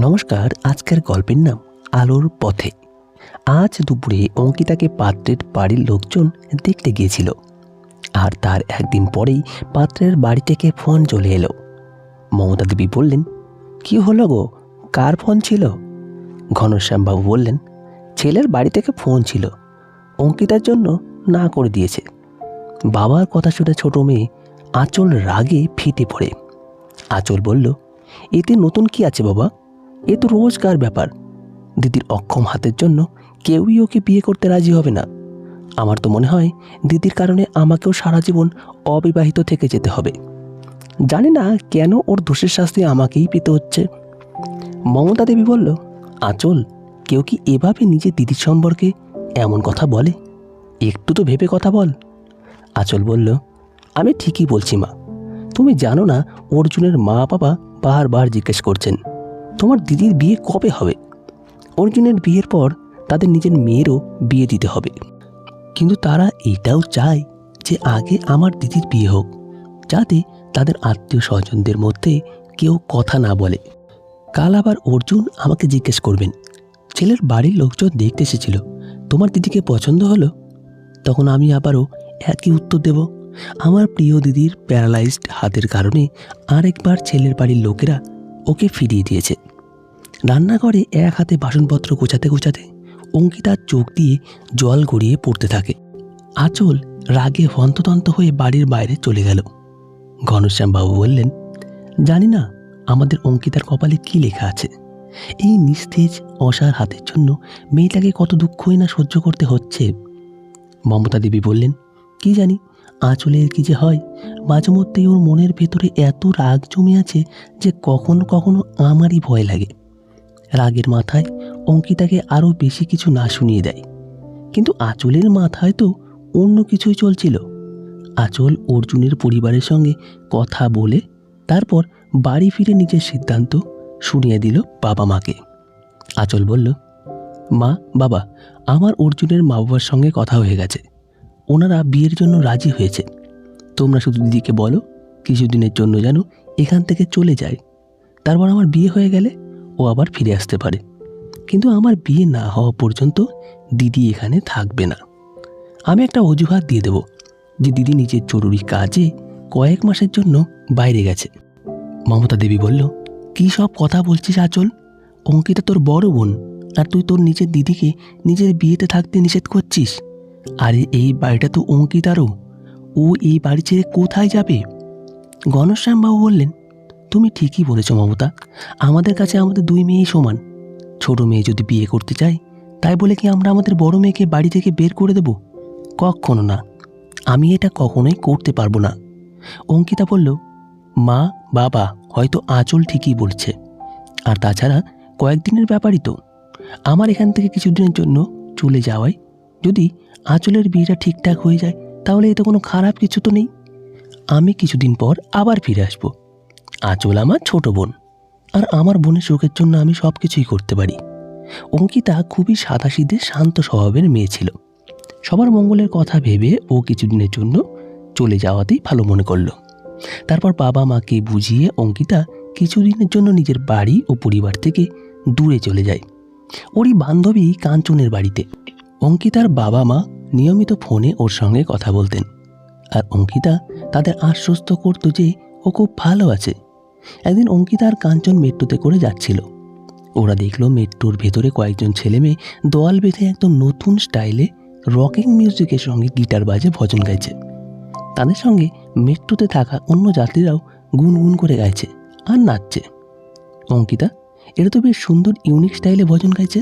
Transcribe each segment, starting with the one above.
নমস্কার। আজকের গল্পের নাম আলোর পথে। আজ দুপুরে অঙ্কিতাকে পাত্রের বাড়ির লোকজন দেখতে গিয়েছিল, আর তার একদিন পরেই পাত্রের বাড়ি থেকে ফোন চলে এলো। মমতা দেবী বললেন, কি হলো গো, কার ফোন ছিল? ঘনশ্যামবাবু বললেন, ছেলের বাড়ি থেকে ফোন ছিল, অঙ্কিতার জন্য না করে দিয়েছে। বাবার কথা শুনে ছোট মেয়ে আঁচল রাগে ফেটে পড়ে। আঁচল বলল, এতে নতুন কি আছে বাবা? এ তো রোজকার ব্যাপার। দিদির অক্ষম হাতের জন্য কেউই ওকে বিয়ে করতে রাজি হবে না। আমার তো মনে হয় দিদির কারণে আমাকেও সারা জীবন অবিবাহিত থেকে যেতে হবে। জানি না কেন ওর দোষের শাস্তি আমাকেই পেতে হচ্ছে। মমতা দেবী বলল, আঁচল, কেউ কি এভাবে নিজের দিদির সম্পর্কে এমন কথা বলে? একটু তো ভেবে কথা বল। আঁচল বলল, আমি ঠিকই বলছি মা। তুমি জানো না অর্জুনের মা বাবা বারবার জিজ্ঞেস করছেন তোমার দিদির বিয়ে কবে হবে। অর্জুনের বিয়ের পর তাদের নিজের মেয়েরও বিয়ে দিতে হবে, কিন্তু তারা এটাও চায় যে আগে আমার দিদির বিয়ে হোক, যাতে তাদের আত্মীয় স্বজনদের মধ্যে কেউ কথা না বলে। কাল আবার অর্জুন আমাকে জিজ্ঞেস করবেন, ছেলের বাড়ির লোকজন দেখতে এসেছিল, তোমার দিদিকে পছন্দ হলো? তখন আমি আবারও একই উত্তর দেব, আমার প্রিয় দিদির প্যারালাইজড হাতের কারণে আরেকবার ছেলের বাড়ির লোকেরা ওকে ফিরিয়ে দিয়েছে। রান্নাঘরে এক হাতে বাসনপত্র গোছাতে গোছাতে অঙ্কিতার চোখ দিয়ে জল গড়িয়ে পড়তে থাকে। আঁচল রাগে হন্তদন্ত হয়ে বাড়ির বাইরে চলে গেল। ঘনশ্যামবাবু বললেন, জানি না আমাদের অঙ্কিতার কপালে কি লেখা আছে। এই নিস্তেজ অসার হাতের জন্য মেয়েটাকে কত দুঃখই না সহ্য করতে হচ্ছে। মমতা দেবী বললেন, কি জানি আঁচলের কি যে হয়, মাঝে মধ্যেই ওর মনের ভেতরে এত রাগ জমে আছে যে কখনো কখনো আমারই ভয় লাগে। রাগের মাথায় অঙ্কিতাকে আরও বেশি কিছু না শুনিয়ে দেয়, কিন্তু আঁচলের মাথায় তো অন্য কিছুই চলছিল। আঁচল অর্জুনের পরিবারের সঙ্গে কথা বলে তারপর বাড়ি ফিরে নিজের সিদ্ধান্ত শুনিয়ে দিল বাবা মাকে। আঁচল বলল, মা বাবা, আমার অর্জুনের মা বাবার সঙ্গে কথা হয়ে গেছে, ওনারা বিয়ের জন্য রাজি হয়েছে। তোমরা শুধু দিদিকে বলো কিছুদিনের জন্য যেন এখান থেকে চলে যায়, তারপর আমার বিয়ে হয়ে গেলে ও আবার ফিরে আসতে পারে। কিন্তু আমার বিয়ে না হওয়া পর্যন্ত দিদি এখানে থাকবে না। আমি একটা অজুহাত দিয়ে দেব যে দিদি নিজের জরুরি কাজে কয়েক মাসের জন্য বাইরে গেছে। মমতা দেবী বলল, কী সব কথা বলছিস আঁচল? অঙ্কিতা তোর বড় বোন, আর তুই তোর নিজের দিদিকে নিজের বিয়েতে থাকতে নিষেধ করছিস। আরে এই বাড়িটা তো অঙ্কিতারও, ও এই বাড়ি ছেড়ে কোথায় যাবে? ঘনশ্যামবাবু বললেন, তুমি ঠিকই বলেছ মমতা, আমাদের কাছে আমাদের দুই মেয়েই সমান। ছোট মেয়ে যদি বিয়ে করতে চায়, তাই বলে কি আমরা আমাদের বড় মেয়েকে বাড়ি থেকে বের করে দেব? কখনো না, আমি এটা কখনোই করতে পারবো না। অঙ্কিতা বলল, মা বাবা, হয়তো আঁচল ঠিকই বলছে, আর তাছাড়া কয়েকদিনের ব্যাপারই তো। আমার এখান থেকে কিছুদিনের জন্য চলে যাওয়ায় যদি আঁচলের বিয়েটা ঠিকঠাক হয়ে যায়, তাহলে এতে কোনো খারাপ কিছু তো নেই। আমি কিছুদিন পর আবার ফিরে আসব। আঁচল আমার ছোট বোন, আর আমার বোনের সুখের জন্য আমি সব কিছুই করতে পারি। অঙ্কিতা খুবই সাদাসিধে শান্ত স্বভাবের মেয়ে ছিল। সবার মঙ্গলের কথা ভেবে ও কিছুদিনের জন্য চলে যাওয়াতেই ভালো মনে করলো। তারপর বাবা মাকে বুঝিয়ে অঙ্কিতা কিছুদিনের জন্য নিজের বাড়ি ও পরিবার থেকে দূরে চলে যায়, ওরই বান্ধবী কাঞ্চনের বাড়িতে। অঙ্কিতার বাবা মা নিয়মিত ফোনে ওর সঙ্গে কথা বলতেন, আর অঙ্কিতা তাদের আশ্বস্ত করত যে ও খুব ভালো আছে। একদিন অঙ্কিতা আর কাঞ্চন মেট্রোতে করে যাচ্ছিল। ওরা দেখলো মেট্রোর ভেতরে কয়েকজন ছেলে মেয়ে দোয়াল বেঁধে একদম নতুন স্টাইলে রকিং মিউজিকের সঙ্গে গিটার বাজে ভজন গাইছে। তাদের সঙ্গে মেট্রোতে থাকা অন্য যাত্রীরাও গুনগুন করে গাইছে আর নাচছে। অঙ্কিতা, এটা তো বেশ সুন্দর ইউনিক স্টাইলে ভজন গাইছে।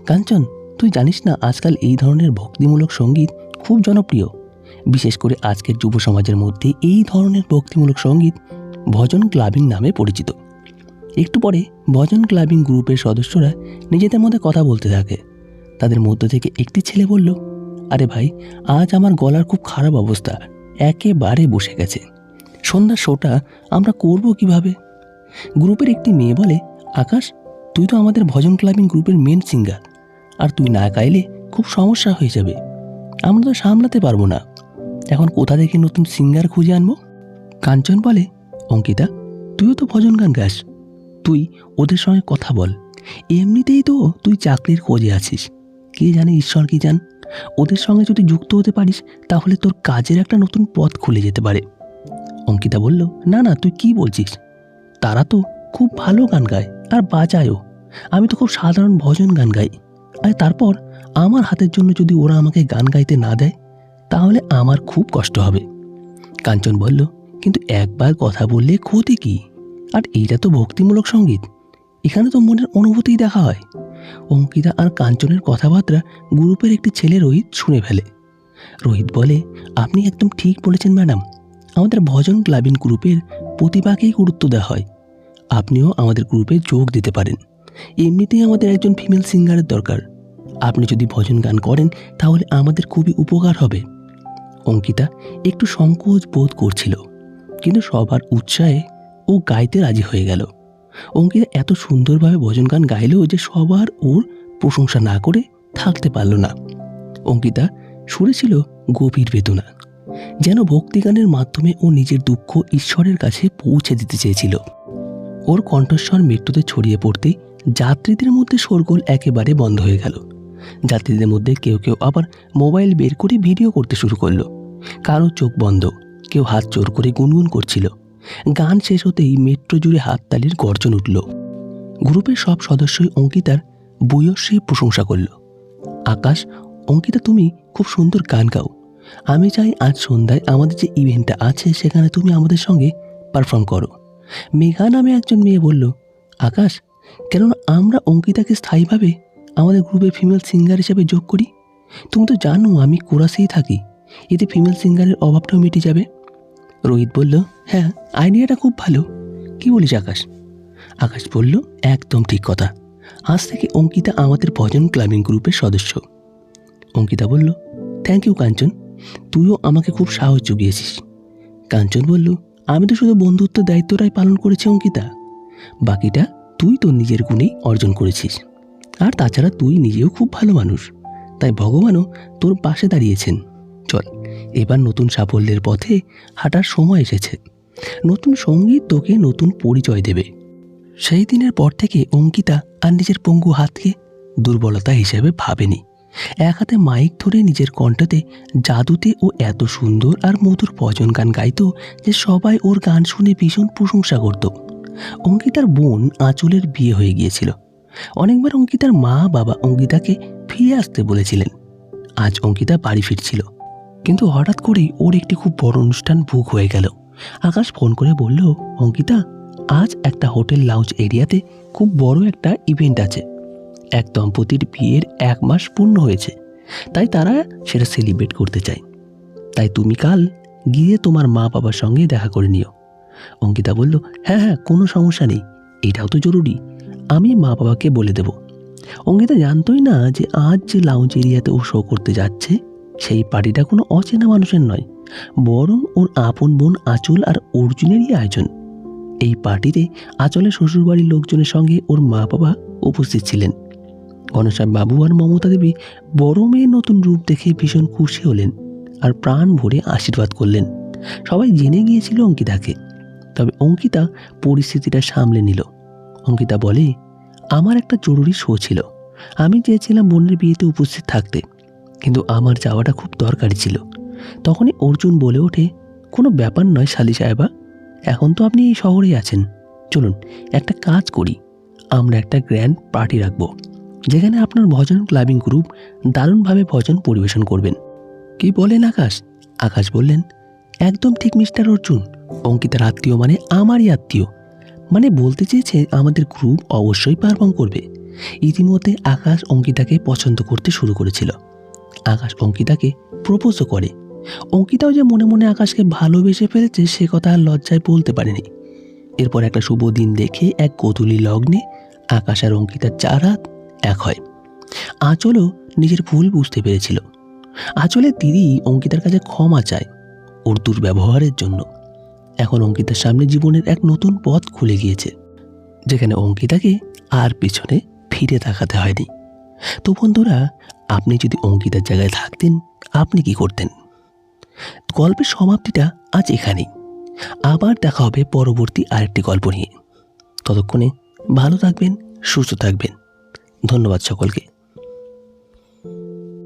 কাঞ্চন, তুই জানিস না আজকাল এই ধরনের ভক্তিমূলক সঙ্গীত খুব জনপ্রিয়, বিশেষ করে আজকের যুব সমাজের মধ্যে এই ধরনের ভক্তিমূলক সঙ্গীত ভজন ক্লাবিং নামে পরিচিত। একটু পরে ভজন ক্লাবিং গ্রুপের সদস্যরা নিজেদের মধ্যে কথা বলতে থাকে। তাদের মধ্য থেকে একটি ছেলে বলল, আরে ভাই, আজ আমার গলার খুব খারাপ অবস্থা, একেবারে বসে গেছে। সন্ধ্যার শোটা আমরা করব কিভাবে? গ্রুপের একটি মেয়ে বলে, আকাশ, তুই তো আমাদের ভজন ক্লাবিং গ্রুপের মেন সিঙ্গার, আর তুই না গাইলে খুব সমস্যা হয়ে যাবে, আমরা তো সামলাতে পারবো না। এখন কোথা থেকে নতুন সিঙ্গার খুঁজে আনবো? কাঞ্চন বলে, অঙ্কিতা, তুইও তো ভজন গান গাস, তুই ওদের সঙ্গে কথা বল। এমনিতেই তো তুই চাকরির খোঁজে আছিস, কে জানে ঈশ্বর কি জান, ওদের সঙ্গে যদি যুক্ত হতে পারিস তাহলে তোর কাজের একটা নতুন পথ খুলে যেতে পারে। অঙ্কিতা বলল, না না, তুই কি বলছিস? তারা তো খুব ভালো গান গায় আর বাজায়ও। আমি তো খুব সাধারণ ভজন গান গাই। আর তারপর আমার হাতের জন্য যদি ওরা আমাকে গান গাইতে না দেয় তাহলে আমার খুব কষ্ট হবে। কাঞ্চন বলল, কিন্তু একবার কথা বললে ক্ষতি কি? আর এইটা তো ভক্তিমূলক সঙ্গীত, এখানে তো মনের অনুভূতিই দেখা হয়। অঙ্কিতা আর কাঞ্চনের কথাবার্তা গ্রুপের একটি ছেলে রোহিত শুনে ফেলে। রোহিত বলে, আপনি একদম ঠিক বলেছেন ম্যাডাম, আমাদের ভজন ক্লাবিং গ্রুপের প্রতিভাকেই গুরুত্ব দেওয়া হয়। আপনিও আমাদের গ্রুপে যোগ দিতে পারেন। এমনিতেই আমাদের একজন ফিমেল সিঙ্গারের দরকার। আপনি যদি ভজন গান করেন তাহলে আমাদের খুবই উপকার হবে। অঙ্কিতা একটু সংকোচ বোধ করছিল, কিন্তু সবার উৎসাহে ও গাইতে রাজি হয়ে গেল। অঙ্কিতা এত সুন্দরভাবে ভজন গান গাইল যে সবার ওর প্রশংসা না করে থাকতে পারল না। অঙ্কিতা সুরে ছিল গভীর বেদনা, যেন ভক্তিগানের মাধ্যমে ও নিজের দুঃখ ঈশ্বরের কাছে পৌঁছে দিতে চেয়েছিল। ওর কণ্ঠস্বর মৃত্যুতে ছড়িয়ে পড়তে যাত্রীদের মধ্যে শোরগোল একেবারে বন্ধ হয়ে গেল। যাত্রীদের মধ্যে কেউ কেউ আবার মোবাইল বের করে ভিডিও করতে শুরু করলো। কারো চোখ বন্ধ, কেউ হাত জোর করে গুনগুন করছিল। গান শেষ হতেই মেট্রো জুড়ে হাততালির গর্জন উঠল। গ্রুপের সব সদস্যই অঙ্কিতার ভূয়সী প্রশংসা করল। আকাশ, অঙ্কিতা তুমি খুব সুন্দর গান গাও। আমি চাই আজ সন্ধ্যায় আমাদের যে ইভেন্টটা আছে সেখানে তুমি আমাদের সঙ্গে পারফর্ম করো। মেঘা নামে একজন মেয়ে বলল, আকাশ, কেননা আমরা অঙ্কিতাকে স্থায়ীভাবে আমাদের গ্রুপে ফিমেল সিঙ্গার হিসেবে যোগ করি। তুমি তো জানো আমি কোরাসেই থাকি, এতে ফিমেল সিঙ্গারের অভাবটাও মিটে যাবে। রোহিত বলল, হ্যাঁ, আইডিয়াটা খুব ভালো। কি বলিস আকাশ? আকাশ বলল, একদম ঠিক কথা, আজ থেকে অঙ্কিতা আমাদের ভজন ক্লাবিং গ্রুপের সদস্য। অঙ্কিতা বলল, থ্যাংক ইউ কাঞ্চন, তুইও আমাকে খুব সাহস জুগিয়েছিস। কাঞ্চন বলল, আমি তো শুধু বন্ধুত্বের দায়িত্বটাই পালন করেছি অঙ্কিতা, বাকিটা তুই তোর নিজের গুণেই অর্জন করেছিস। আর তাছাড়া তুই নিজেও খুব ভালো মানুষ, তাই ভগবানও তোর পাশে দাঁড়িয়েছেন। চল, এবার নতুন সাফল্যের পথে হাঁটার সময় এসেছে। নতুন সঙ্গীত তোকে নতুন পরিচয় দেবে। সেই দিনের পর থেকে অঙ্কিতা আর নিজের পঙ্গু হাতকে দুর্বলতা হিসেবে ভাবেনি। এক হাতে মাইক ধরে নিজের কণ্ঠতে জাদুতে ও এত সুন্দর আর মধুর ভজন গান গাইত যে সবাই ওর গান শুনে ভীষণ প্রশংসা করত। অঙ্কিতার বোন আঁচলের বিয়ে হয়ে গিয়েছিল। অনেকবার অঙ্কিতার মা বাবা অঙ্কিতাকে ফিরে আসতে বলেছিলেন। আজ অঙ্কিতা বাড়ি ফিরছিল, কিন্তু হঠাৎ করেই ওর একটি খুব বড় অনুষ্ঠান বুক হয়ে গেল। আকাশ ফোন করে বলল, অঙ্কিতা, আজ একটা হোটেল লাউঞ্জ এরিয়াতে খুব বড় একটা ইভেন্ট আছে। এক দম্পতির বিয়ের 1 মাস পূর্ণ হয়েছে, তাই তারা সেটা সেলিব্রেট করতে চায়। তাই তুমি কাল গিয়ে তোমার মা বাবার সঙ্গে দেখা করে নিও। অঙ্কিতা বলল, হ্যাঁ হ্যাঁ, কোনো সমস্যা নেই, এটাও তো জরুরি, আমি মা বাবাকে বলে দেব। অঙ্কিতা জানতোই না যে আজ যে লাউঞ্জ এরিয়াতে ও শো করতে যাচ্ছে সেই পার্টিটা কোনো অচেনা মানুষের নয়, বরং ওর আপন বোন আঁচল আর অর্জুনেরই আয়োজন। এই পার্টিতে আঁচলের শ্বশুরবাড়ির লোকজনের সঙ্গে ওর মা বাবা উপস্থিত ছিলেন। ঘনশ্যাম বাবু আর মমতা দেবী বড় মেয়ের নতুন রূপ দেখে ভীষণ খুশি হলেন আর প্রাণ ভরে আশীর্বাদ করলেন। সবাই জেনে গিয়েছিল অঙ্কিতাকে, তবে অঙ্কিতা পরিস্থিতিটা সামলে নিল। অঙ্কিতা বলে, আমার একটা জরুরি শো ছিল, আমি চেয়েছিলাম বোনের বিয়েতে উপস্থিত থাকতে, কিন্তু আমার যাওয়াটা খুব দরকারি ছিল। তখনই অর্জুন বলে ওঠে, কোনো ব্যাপার নয় শালি সাহেবা, এখন তো আপনি এই শহরেই আছেন, চলুন একটা কাজ করি, আমরা একটা গ্র্যান্ড পার্টি রাখবো যেখানে আপনার ভজন ক্লাবিং গ্রুপ দারুণভাবে ভজন পরিবেশন করবেন। কি বলেন আকাশ? আকাশ বললেন, একদম ঠিক মিস্টার অর্জুন, অঙ্কিতার আত্মীয় মানে আমারই আত্মীয়, মানে বলতে চেয়েছে আমাদের গ্রুপ অবশ্যই পারফর্ম করবে। ইতিমধ্যে আকাশ অঙ্কিতাকে পছন্দ করতে শুরু করেছিল। আকাশ অঙ্কিতাকে প্রপোজও করে। অঙ্কিতাও যে মনে মনে আকাশকে ভালোবেসে ফেলেছে সে কথা আর লজ্জায় বলতে পারেনি। এরপর একটা শুভ দিন দেখে এক গোধূলি লগ্নে আকাশ আর অঙ্কিতার 4 হাত এক হয়। আঁচলও নিজের ভুল বুঝতে পেরেছিল। আঁচলের দিদি অঙ্কিতার কাছে ক্ষমা চায় ওর দুর্ব্যবহারের জন্য। এখন অঙ্কিতার সামনে জীবনের এক নতুন পথ খুলে গিয়েছে, যেখানে অঙ্কিতাকে আর পিছনে ফিরে তাকাতে হয়নি। তো বন্ধুরা, আপনি যদি অঙ্কিতার জায়গায় থাকতেন আপনি কি করতেন? গল্পের সমাপ্তিটা আজ এখানেই। আবার দেখা হবে পরবর্তী আরেকটি গল্প নিয়ে। ততক্ষণে ভালো থাকবেন, সুস্থ থাকবেন। ধন্যবাদ সকলকে।